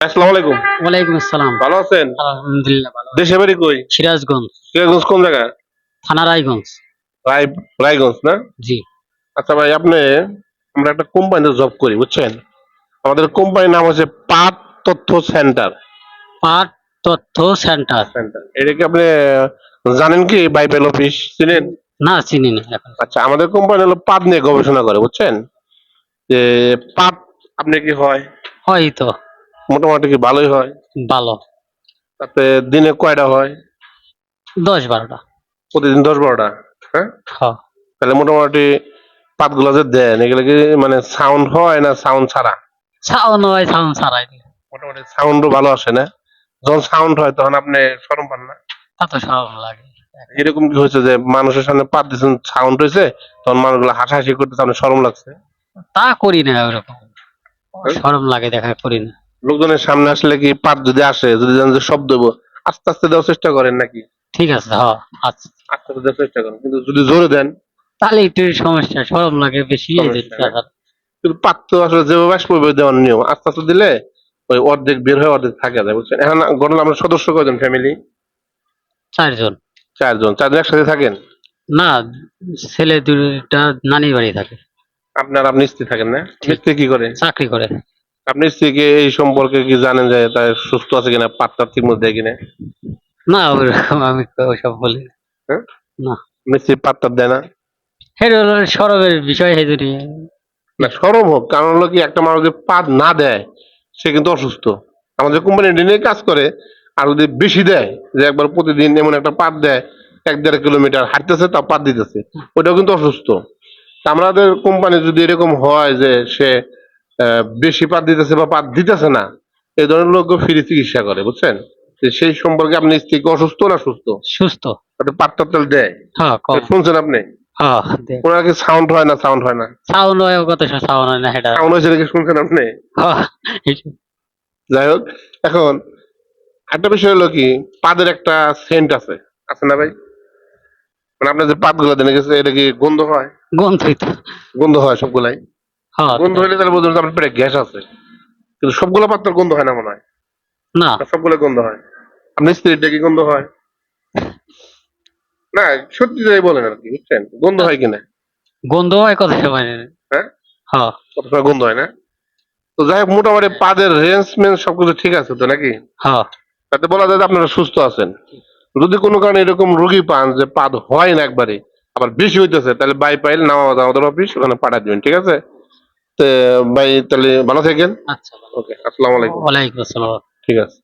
আসসালামু আলাইকুম। ওয়ালাইকুম আসসালাম। ভালো আছেন? আলহামদুলিল্লাহ ভালো আছি। দেশে বাড়ি কই? সিরাজগঞ্জ, সিরাজগঞ্জ কোন জায়গা? থানা রায়গঞ্জ। রায় রায়গঞ্জ না? জি। আচ্ছা ভাই আমরা একটা কোম্পানিতে জব করি বুঝছেন? আমাদের কোম্পানির নাম হচ্ছে পাট তথ্য সেন্টার। পাট তথ্য সেন্টার। সেন্টার। এটা কি আপনি জানেন কি বাইবেল অফিস চিনেন? না, চিনি না এখন। আচ্ছা আমাদের কোম্পানি হলো পাট নিয়ে গবেষণা করে বুঝছেন? যে পাট আপনি কি হয়? হয় তো। মোটামুটি কি ভালোই হয়? ভালো। তাতে দিনে কয়টা হয়? ১০-১২টা। প্রতিদিন ১০-১২টা। হ্যাঁ? হ্যাঁ। তাহলে মোটামুটি পাতগুলো যে দেন এগুলো কি মানে সাউন্ড হয় না সাউন্ড ছাড়া? ছাউন হয়, ছাউন ছাড়াই দিই। মোটামুটি সাউন্ডও ভালো আসে না? যখন সাউন্ড হয় তখন আপনি শরম পান না? তা তো সরম লাগে। এরকম কি হয়েছে যে মানুষের সামনে পাত দিচ্ছেন সাউন্ড হয়েছে তখন মানুষগুলো হাসাহাসি করতেছে আপনার শরম লাগছে? তা করি না ওরকম। হ্যাঁ? শরম লাগে দেখা করি না। লোকজনের সামনে আসলে কি পাত যদি আসে যদি জানেন যে শব্দ হইব আস্তে আস্তে দেওয়ার চেষ্টা করেন নাকি? ঠিক আছে, হ্যাঁ। আচ্ছা। আস্তে আস্তে দেওয়ার চেষ্টা করেন কিন্তু যদি জোরে দেন তাহলে একটু সমস্যা, শরম লাগে বেশি এই যে সমস্যা না? কিন্তু পাত তো আসলে যেভাবে আসবে ওইভাবে দেওয়ার নিয়ম আস্তে আস্তে দিলে ওই অর্ধেক বের হয়ে অর্ধেক থাকে যায় বুঝছেন? এখন ঘটনা আমরা সদস্য কয়জন ফ্যামিলি? ৪ জন। ৪ জন। ৪ জন একসাথে থাকেন? না, ছেলে ২টা নানির বাড়ি থাকে। আপনি স্ত্রী থাকেন না? ঠিক। স্ত্রী কি করে? চাকরি করে। আপনি স্ত্রীকে এই সম্পর্কে কি জানেন যে তার সুস্থ আছে কিনা পাত্তা ঠিক মতো দেয় কিনা? না, ওরকম আমি তো ওসব বলি না। হ্যাঁ? না। আপনি স্ত্রী পাত্তা দেয় না? এটা হলো সরমের বিষয় সেজন্যই। না সরম হোক কারণ হলো কি একটা মানুষ যদি পাত না দেয় সে কিন্তু অসুস্থ। আমাদের কোম্পানি নিয়ে কাজ করে আর যদি বেশি দেয় যে একবার প্রতিদিন এমন একটা পাত দেয় ১-১.৫ কিলোমিটার হাঁটতেছে তা পাত দিতেছে ওইটাও কিন্তু অসুস্থ। তা আমাদের কোম্পানি যদি এরকম হয় যে সে বেশি পাত দিতেছে বা পাত দিতেছে না এই ধরনের লোককে ফ্রি চিকিৎসা করে বুঝছেন? যে সেই সম্পর্কে আপনি স্ত্রী কি অসুস্থ না সুস্থ? সুস্থ। ওটা পাত্তা তেল দেয়। হ্যাঁ, কম। শুনছেন আপনি? হ্যাঁ, ওনার কি সাউন্ড হয় না সাউন্ড হয় না? সাউন্ড হয় কত সময় সাউন্ড হয় না সেটা। সাউন্ড হয়েছে নাকি শুনছেন আপনি? হ্যাঁ, যাই হোক এখন একটা বিষয় হলো কি পাদের একটা সেন্ট আছে আছে না ভাই? মানে আপনার যে পাত গুলো দেন গেছে এটা কি গন্ধ হয়? গন্ধিত। গন্ধ হয় সবগুলাই? হ্যাঁ, গন্ধ হইলে তাহলে বুঝবেন যে আপনার পেটে গ্যাস আছে কিন্তু সবগুলো পাত্তার গন্ধ হয় না মনে হয়? না, না সবগুলো গন্ধ হয়? আপনার স্ত্রীটা কি গন্ধ হয়? না সত্যি যাই বলেন আর কি বুঝছেন গন্ধ হয় কিনা? গন্ধ হয় কত সময়। হ্যাঁ হ্যাঁ, কত সময় গন্ধ হয় না? তো যাই হোক মোটামুটি পাদের রেঞ্জ মেঞ্জ সবকিছু ঠিক আছে তো নাকি? হ্যাঁ। তাতে বলা যায় যে আপনারা সুস্থ আছেন। যদি কোনো কারণে এরকম রোগী পান যে পাদ হয় না একবারে আবার বেশি হইতেছে তাহলে বাই পাইল নামাজ আমাদের অফিস ওখানে পাঠা দিবেন ঠিক আছে? তো ভাই তাহলে ভালো থাকেন। আচ্ছা, ভালো। ওকে আসসালামু আলাইকুম। ওয়ালাইকুম আসসালাম। ঠিক আছে।